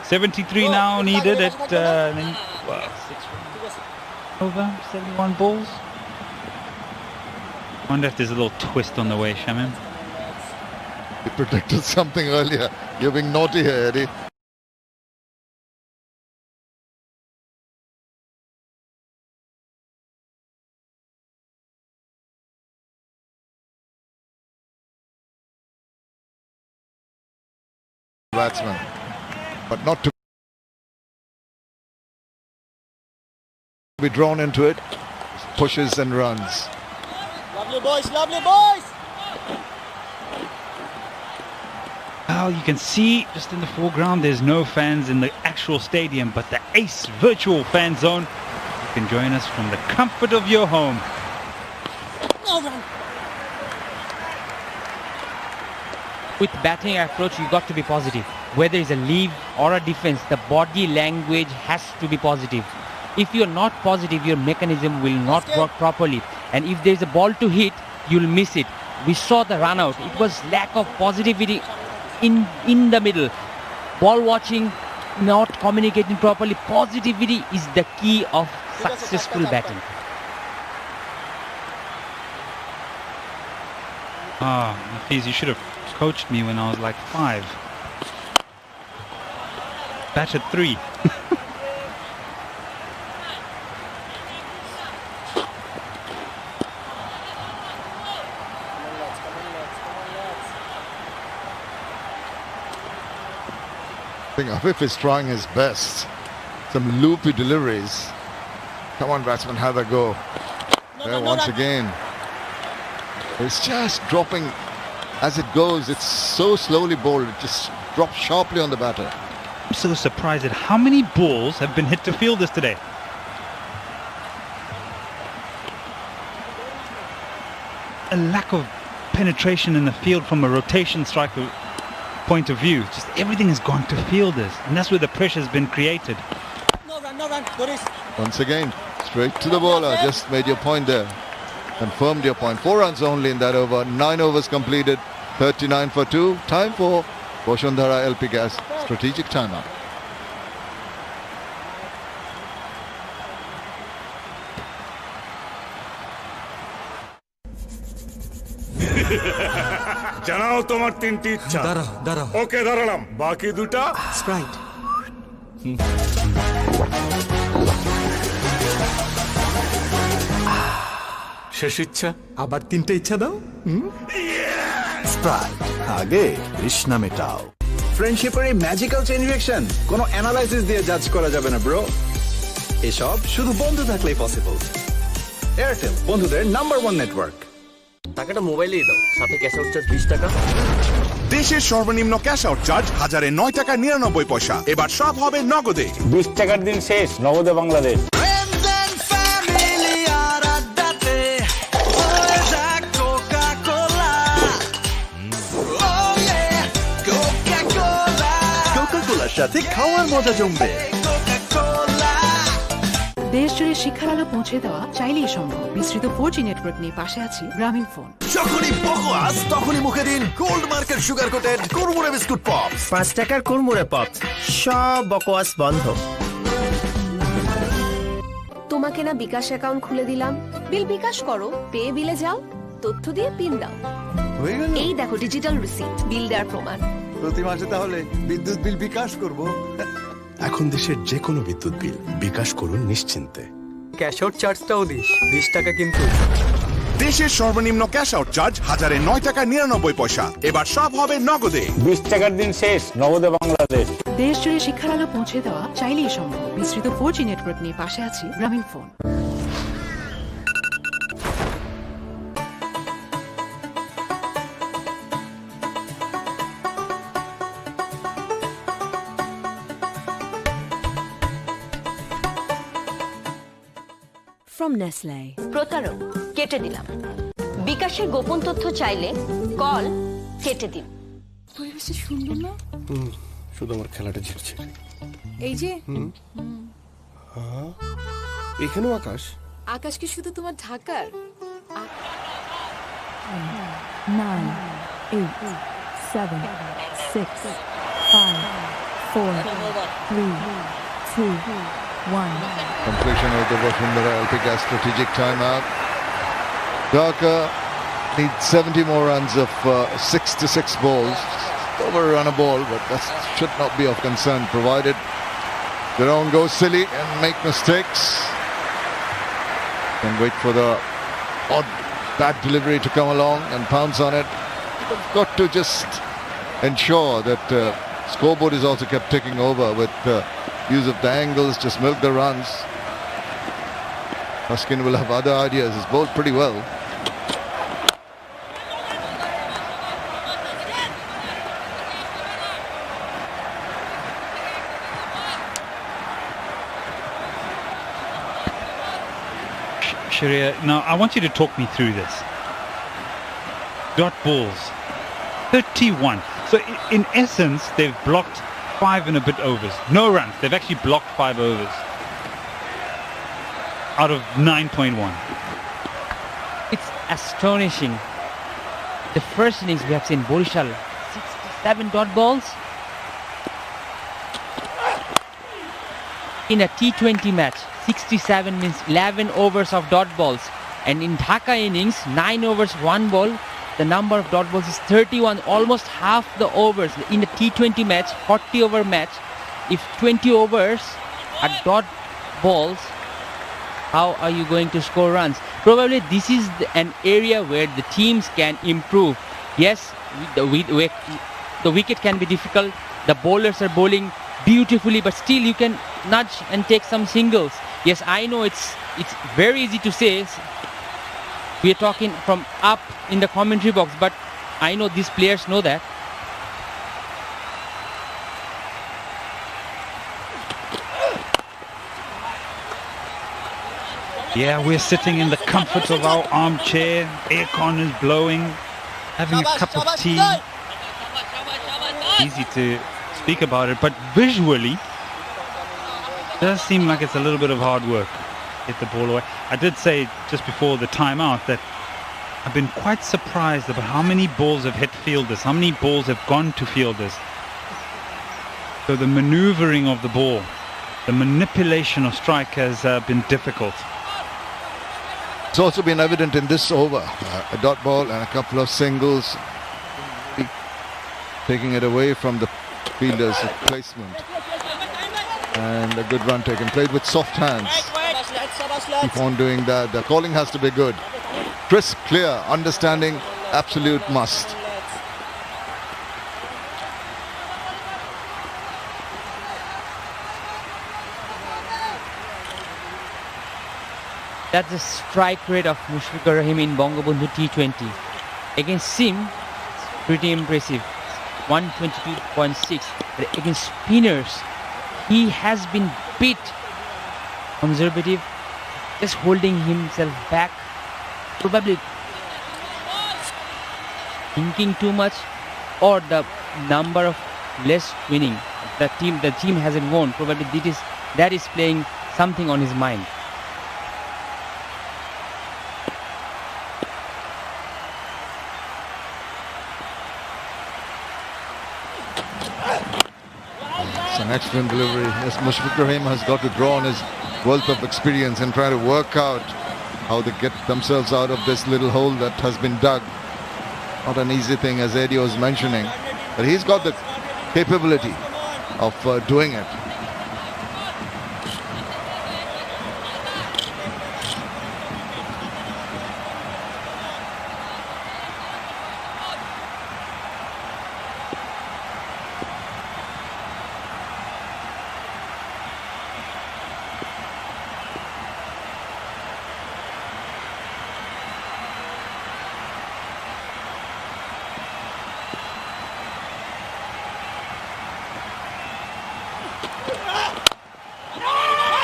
N: 73 now needed at 71 balls. Wonder if there's a little twist on the way, Shamim.
M: He predicted something earlier. You're being naughty here, Eddie. Batsman, but not to be drawn into it. Pushes and runs.
T: Lovely boys, lovely boys!
N: Well, you can see just in the foreground there's no fans in the actual stadium, but the Ace virtual fan zone, you can join us from the comfort of your home.
T: No run!
O: With batting approach, you got to be positive. Whether it's a leave or a defense, the body language has to be positive. If you're not positive, your mechanism will not work properly. And if there's a ball to hit, you'll miss it. We saw the run out. It was lack of positivity in the middle. Ball watching, not communicating properly. Positivity is the key of successful batting.
N: Hafiz, you should have coached me when I was like 5. Batted 3.
M: I think Afif is trying his best. Some loopy deliveries. Come on, batsman, have a go. There once again. It's just dropping as it goes. It's so slowly bowled. It just drops sharply on the batter.
N: I'm so surprised at how many balls have been hit to fielders today. A lack of penetration in the field from a rotation striker point of view. Just everything has gone to fielders, and that's where the pressure has been created.
T: No run, Doris.
M: Once again, straight to the bowler. Just made your point there. Confirmed your point. 4 runs only in that over. 9 overs completed. 39 for 2. Time for Vasundhara LP Gas strategic timeout.
H: জানাও তোমার 3টি ইচ্ছা।
I: দাঁড়াও।
H: ওকে দাঁড়ালাম, বাকি 2টা
I: Sprite.
H: শেষ ইচ্ছা। আবার 3টে ইচ্ছা দাও।
R: স্প্রাইট, আগে তৃষ্ণা মেটাও। ফ্রেন্ডশিপের এই ম্যাজিক্যাল চেইন রিঅ্যাকশন কোনো অ্যানালাইসিস দিয়ে জাজ করা যাবে না ব্রো। এসব শুধু বন্ধু থাকলেই পসিবল। এয়ারটেল, বন্ধুদের নাম্বার 1 নেটওয়ার্ক।
I: টাকাটা মোবাইলেই দাও, সাথে ক্যাশ আউট চার্জ 20 টাকা।
H: দেশের সর্বনিম্ন ক্যাশ আউট চার্জ 1009 টাকা 99 পয়সা। এবার সব হবে নগদে।
P: 20 টাকার দিন শেষ, নগদে বাংলাদেশ।
R: কোকা-কোলার সাথে খাওয়ার মজা জমবে।
F: দেশ জুড়ে শিক্ষার আলো পৌঁছে দেওয়া চাইলেই সম্ভব। বিস্তৃত 4G নেটওয়ার্ক নিয়ে পাশে আছি গ্রামীণ ফোন।
R: যখনই বকোয়াস তখনই মুখে দিন gold market sugar coated Kurmure biscuit pop.
I: 5 টাকার কুরমুরে পপ, সব বকওয়াস বন্ধ।
E: তোমাকে না বিকাশ অ্যাকাউন্ট খুলে দিলাম, বিল বিকাশ করো, পে বিলে যাও, তথ্য দিয়ে পিন দাও,
R: হয়ে গেল।
E: এই দেখো ডিজিটাল রিসিপ্ট, বিল দেওয়ার প্রমাণ।
R: প্রতি মাসে তাহলে বিদ্যুৎ বিল বিকাশ করব। এখন দেশের যে কোনো বিদ্যুৎ বিল বিকাশ করুন নিশ্চিন্তে।
I: ক্যাশ আউট চার্জটাও দিস, 20 টাকা কিন্তু।
H: দেশের সর্বনিম্ন ক্যাশ আউট চার্জ 1009 টাকা 99 পয়সা। এবার সব হবে নগদে।
P: 20 টাকার দিন শেষ, নগদে বাংলাদেশ।
F: দেশ জুড়ে শিক্ষার আলো পৌঁছে দেওয়া চাইলেই সম্ভব। বিস্তৃত 4G নেটওয়ার্ক নিয়ে পাশে আছি গ্রামীণ ফোন।
E: from Nestle.
J: প্রতারক কেটে দিলাম। বিকাশের গোপন তথ্য চাইলে কল কেটে দিন।
E: পরিবেশটা সুন্দর না?
R: শুধু আমার খেলাটা ঝিরছে।
E: এই যে
R: এখানেও আকাশ।
E: আকাশ কি শুধু তোমার ঢাকার?
F: 9, 8, 7, 6, 5, 4, 3, 2, 1.
M: Completion of the Vasundhara LP Gas strategic timeout. Dhaka needs 70 more runs of 6 to 6 balls. Over a run a ball, but that should not be of concern, provided they don't go silly and make mistakes. And wait for the odd bad delivery to come along and pounce on it. They've got to just ensure that scoreboard is also kept ticking over with use of the angles, just milk the runs. Huskin will have other ideas. He's bowled pretty well.
N: Sharia, now I want you to talk me through this. Dot balls, 31. So in essence, they've blocked 5 and a bit overs. No runs. They've actually blocked 5 overs out of 9.1.
O: It's astonishing. The first innings we have seen Barishal 67 dot balls. In a T20 match, 67 means 11 overs of dot balls. And in Dhaka innings, 9 overs, 1 ball. The number of dot balls is 31, almost half the overs. In a T20 match, 40 over match, if 20 overs are dot balls, how are you going to score runs? Probably this is an area where the teams can improve. Yes, the wicket can be difficult. The bowlers are bowling beautifully, but still you can nudge and take some singles. Yes, I know it's very easy to say. We are talking from up in the commentary box, but I know these players know that.
N: Yeah, we're sitting in the comfort of our armchair. Aircon is blowing, having a cup of tea. Easy to speak about it, but visually, it does seem like it's a little bit of hard work. Hit the ball away. I did say just before the timeout that I've been quite surprised about how many balls have hit fielders, how many balls have gone to fielders. So the maneuvering of the ball, the manipulation of strike has been difficult.
M: It's also been evident in this over. A dot ball and a couple of singles, taking it away from the fielder's placement. And a good run taken. Played with soft hands. Keep on doing that. The calling has to be good. Crisp, clear, understanding, absolute must.
O: That's the strike rate of Mushfiqur Rahim in Bangabandhu T20. Against Sim, it's pretty impressive. 122.6. But against spinners, he has been bit conservative, just holding himself back, probably thinking too much, or the number of less winning. The team hasn't won. Probably that is playing something on his mind.
M: It's an excellent delivery. Yes, Mushfiqur Rahim has got to draw on his wealth of experience and try to work out how they get themselves out of this little hole that has been dug. Not an easy thing, as Eddie was mentioning, but he's got the capability of doing it.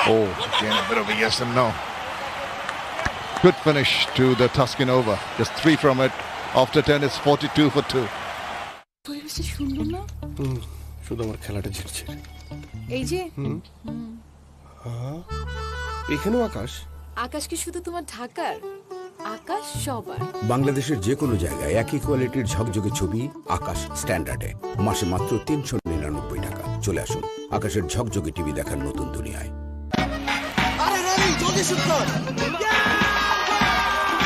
M: Oh, again, a bit of a yes and no. good finish to the Tuscan over. Just 3 from it. After 10, it's 42 for 2.
F: পরিবেশটা সুন্দর না?
R: শুধু আমার খেলাটা ঝিরছে।
F: এই যে
R: এখানেও আকাশ।
F: আকাশ কি শুধু তোমার ঢাকার? আকাশ সবার।
U: বাংলাদেশের যে কোনো জায়গায় একই কোয়ালিটির ঝকঝকে ছবি আকাশ স্ট্যান্ডার্ডে মাসে মাত্র ৩৯৯ টাকা। চলে আসুন আকাশের ঝকঝকে টিভি দেখার নতুন দুনিয়ায়।
T: আরে রনি জলদি শুট কর।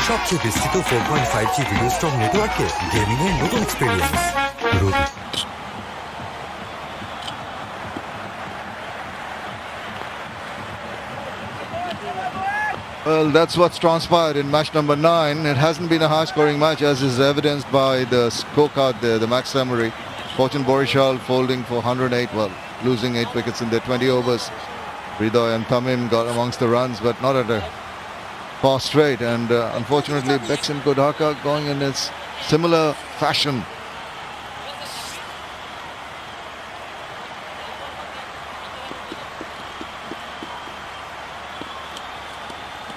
D: সবচেয়ে বিস্তৃত 4.5G ভিডিও স্ট্রং নেটওয়ার্কে গেমিং এর নতুন experience Robi.
M: Well, that's what's transpired in match number 9. It hasn't been a high-scoring match, as is evidenced by the scorecard there, the max summary. Fortune Barishal folding for 108, well, losing 8 wickets in their 20 overs. Ridoy and Tamim got amongst the runs, but not at a fast rate. And unfortunately, Dhaka Dhaka going in its similar fashion.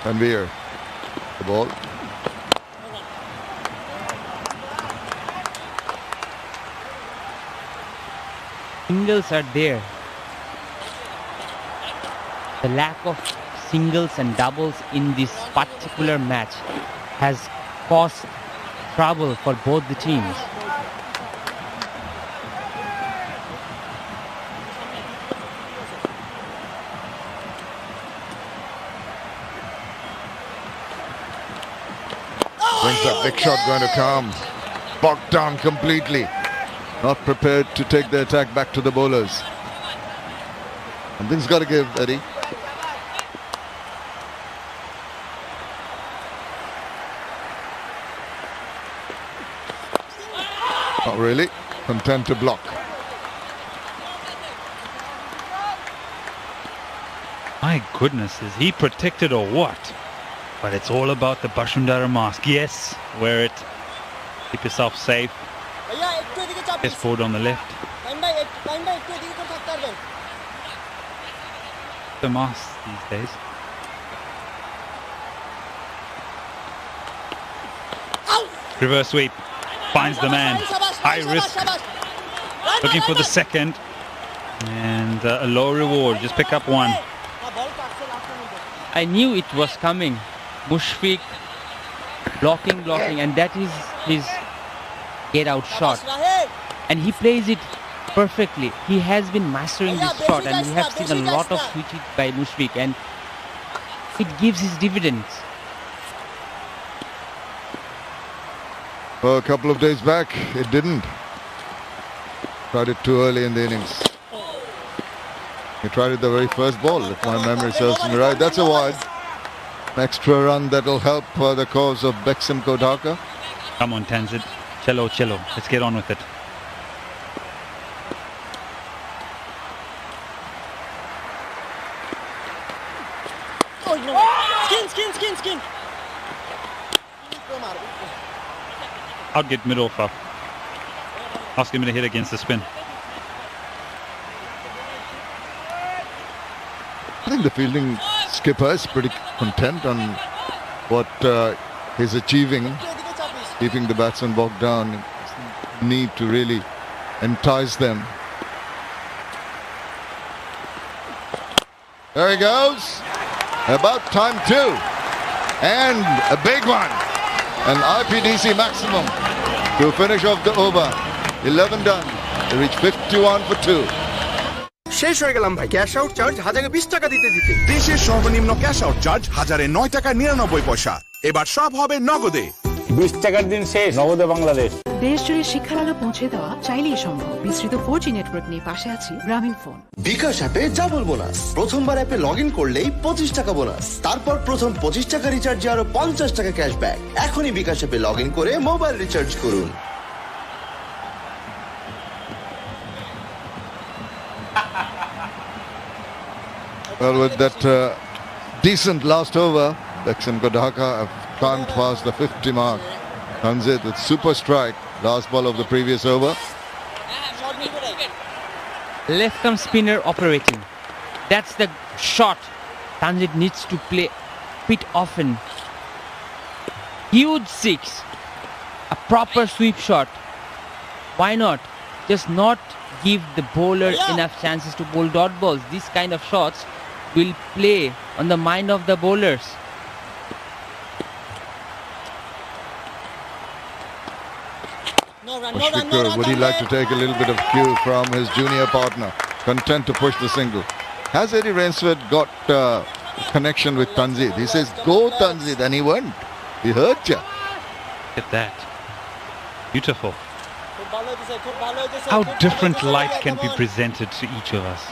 M: Tanvir, the ball.
O: Singles are there. The lack of singles and doubles in this particular match has caused trouble for both the teams.
M: When's that big shot going to come? Bogged down completely. Not prepared to take the attack back to the bowlers. Something's got to give, Eddie. Not really. Content to block.
N: My goodness, is he protected or what? But it's all about the Bashundara mask. Yes, wear it. Keep yourself safe.
T: ভাইয়া একটু এদিকে চাপ।
N: Yes, forward on the left.
T: Time ভাই একটু এদিকে করে থাকতে পারবেন।
N: The mask these days. Reverse sweep. Finds the man. High risk. Looking for the second. And a low reward. Just pick up one.
O: I knew it was coming. Mushfiq blocking, and that is his get out shot. And he plays it perfectly. He has been mastering this shot, and we have seen a lot of switches by Mushfiq, and it gives his dividends.
M: Well, a couple of days back, it didn't. Tried it too early in the innings. He tried it the very first ball, if my memory serves me right. That's a wide. An extra run that will help the cause of Dhaka.
N: Come on, Tanzid. Cello. Let's get on with it.
T: Oh, no. Skin.
N: I'll get mid off up. Ask him to hit against the spin.
M: I think the fielding skipper is pretty content on what he's achieving, keeping the batsman bogged down. Need to really entice them. There he goes. About time too. And a big one. An IPDC maximum to finish off the over. 11 done. They reach 51 for 2.
H: শেষ হয়ে গেলাম ভাই। Cash out charge 1020 টাকা দিতে দেশের সর্বনিম্ন cash out charge 1009 টাকা 99 পয়সা। এবার সব হবে নগদে।
P: 20 টাকার দিন শেষ, নগদে বাংলাদেশ।
F: দেশ জুড়ে শিক্ষার আলো পৌঁছে দেওয়া চাইলেই সম্ভব। বিস্তৃত 4G নেটওয়ার্ক নিয়ে পাশে আছি গ্রামীণ ফোন।
G: বিকাশ অ্যাপে ডাবল বোনাস। প্রথমবার অ্যাপে লগ ইন করলেই 25 টাকা বোনাস। তারপর প্রথম 25 টাকা রিচার্জে আরো 50 টাকা ক্যাশব্যাক। এখনই বিকাশ অ্যাপে লগ ইন করে মোবাইল রিচার্জ করুন।
M: Well, with that decent last over, Dhaka have climbed past the 50 mark. Tanzid with super strike, last ball of the previous over.
O: Left arm spinner operating. That's the shot Tanzid needs to play bit often. huge six, a proper sweep shot. Why not? Just not give the bowler enough chances to bowl dot balls. These kind of shots will play on the mind of the bowlers.
M: Mushfiqur, would he like to take a little bit of cue from his junior partner? Content to push the single. Has Eddie Rainsford got connection with Tanzid? He says, go Tanzid, and he went. He hurt you.
N: Look at that. Beautiful. How different light can be presented to each of us.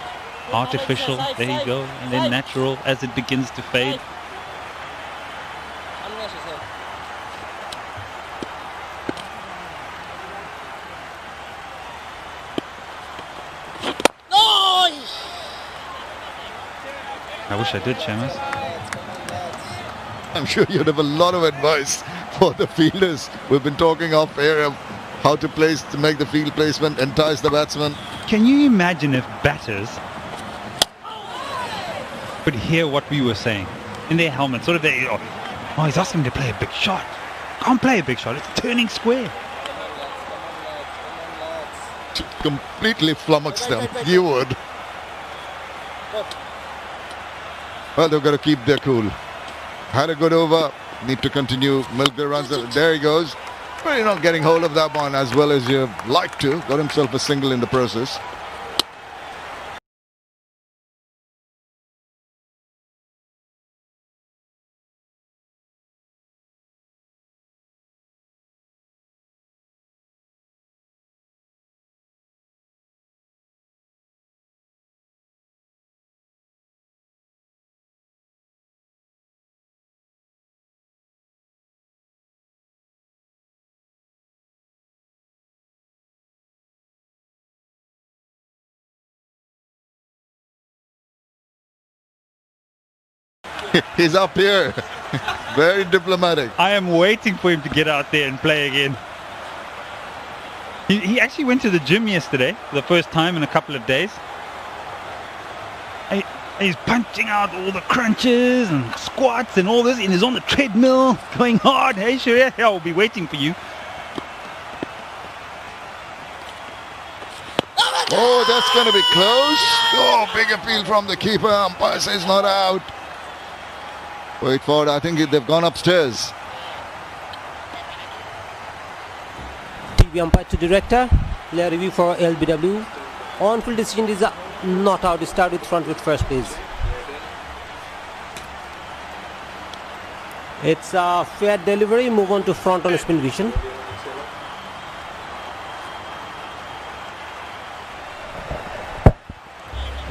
N: Artificial, there you go, and then natural as it begins to fade. I wish I did, Shemus.
M: I'm sure you'd have a lot of advice for the fielders. We've been talking off air of how to place, to make the field placement, entice the batsman.
N: Can you imagine if batters could hear what we were saying in their helmets? Sort of they, oh, he's asking me to play a big shot. Can't play a big shot. It's turning square.
M: Completely flummox them. You would. Well, they've got to keep their cool. Had a good over. Need to continue, milk the runs. There he goes. But you're not getting hold of that one as well as you'd like to. Got himself a single in the process. He's up here. Very diplomatic.
N: I am waiting for him to get out there and play again. He actually went to the gym yesterday for the first time in a couple of days. He's punching out all the crunches and squats and all this, and he's on the treadmill going hard. Hey, Sharia, I'll be waiting for you.
M: Oh, that's going to be close. Oh, big appeal from the keeper. Umpire says not out. Wait for it. I think they've gone upstairs.
K: TV umpire to director. Player review for LBW. On-field decision is not out. Start with front with first, please. It's a fair delivery. Move on to front on spin vision.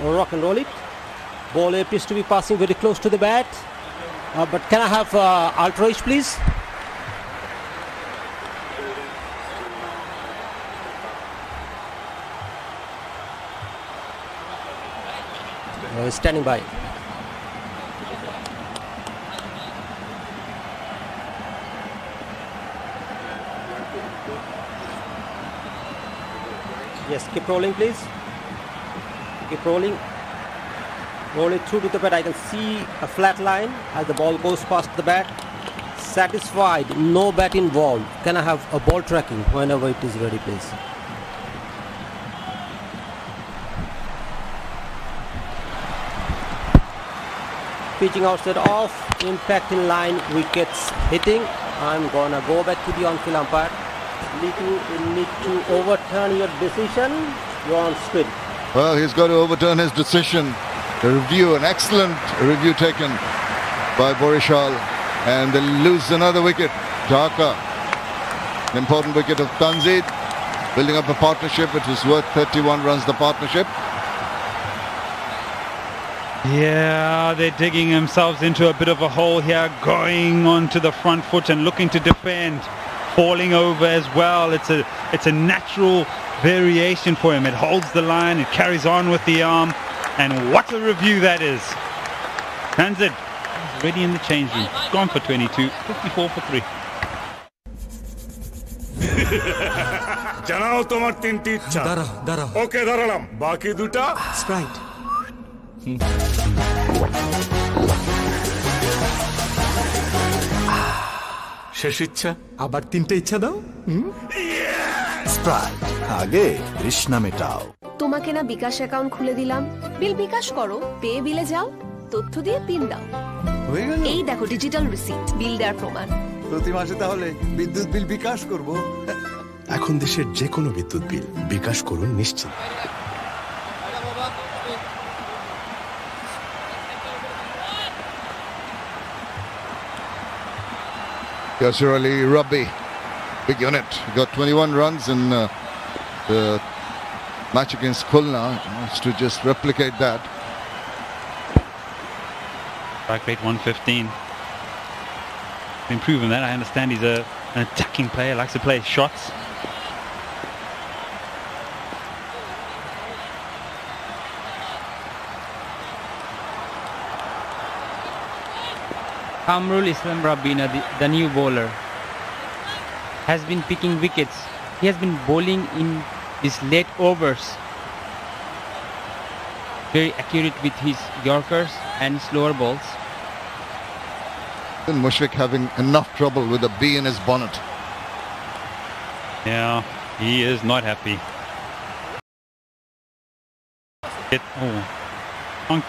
K: Rock and roll it. Ball appears to be passing very close to the bat. But can I have ultra edge, please? Standing by. Yes, keep rolling, please. Keep rolling. Roll it through to the bat. I can see a flat line as the ball goes past the bat. Satisfied, no bat involved. Can I have a ball tracking whenever it is ready, please? Pitching outside off, impact in line, wickets hitting. I'm gonna go back to the on-field umpire. You need to overturn your decision. You're on spin.
M: Well, he's got to overturn his decision. The review, an excellent review taken by Barishal, and they lose another wicket. Dhaka, an important wicket of Tanzid, building up a partnership. It was worth 31 runs, the partnership.
N: Yeah, they're digging themselves into a bit of a hole here, going onto the front foot and looking to defend, falling over as well. It's a natural variation for him. It holds the line, it carries on with the arm. And what a review that is. Tanzid is ready in the change room. Gone for 22, 54 for 3.
V: জানাও তোমার তিনটি ইচ্ছা দাঁড়াও ওকে দাঁড়ালাম বাকি দুটা
K: Sprite
P: শেষ ইচ্ছা আবার 3টে ইচ্ছা দাও
R: স্প্রাইট আগে তৃষ্ণা মেটাও।
E: তোমাকে না বিকাশ অ্যাকাউন্ট খুলে দিলাম, বিল বিকাশ করো, পে বিলে যাও, তথ্য দিয়ে পিন দাও,
D: হয়ে গেল।
E: এই দেখো ডিজিটাল রিসিপ্ট, বিল দেওয়ার প্রমাণ।
D: প্রতি মাসে তাহলে বিদ্যুৎ বিল বিকাশ করব।
R: এখন দেশের যে কোনো বিদ্যুৎ বিল বিকাশ করুন নিশ্চিত।
M: Yasir Ali Rabbi, big unit. He got 21 runs in the match against Khulna. He wants to just replicate that.
N: Strike rate 115. Improving that. I understand he's an attacking player, likes to play shots.
O: Kamrul Islam Rabbina, the new bowler, has been picking wickets. He has been bowling in these late overs. Very accurate with his Yorkers and slower balls.
M: And Mushfiq having enough trouble with a bee in his bonnet.
N: Yeah, he is not happy.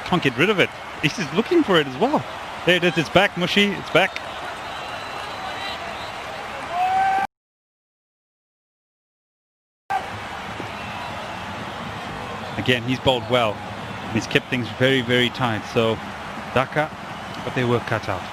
N: Can't get rid of it. He's just looking for it as well. There it is, it's back, Mushy, it's back. Again, he's bowled well. He's kept things very, very tight. So Dhaka got their work cut out.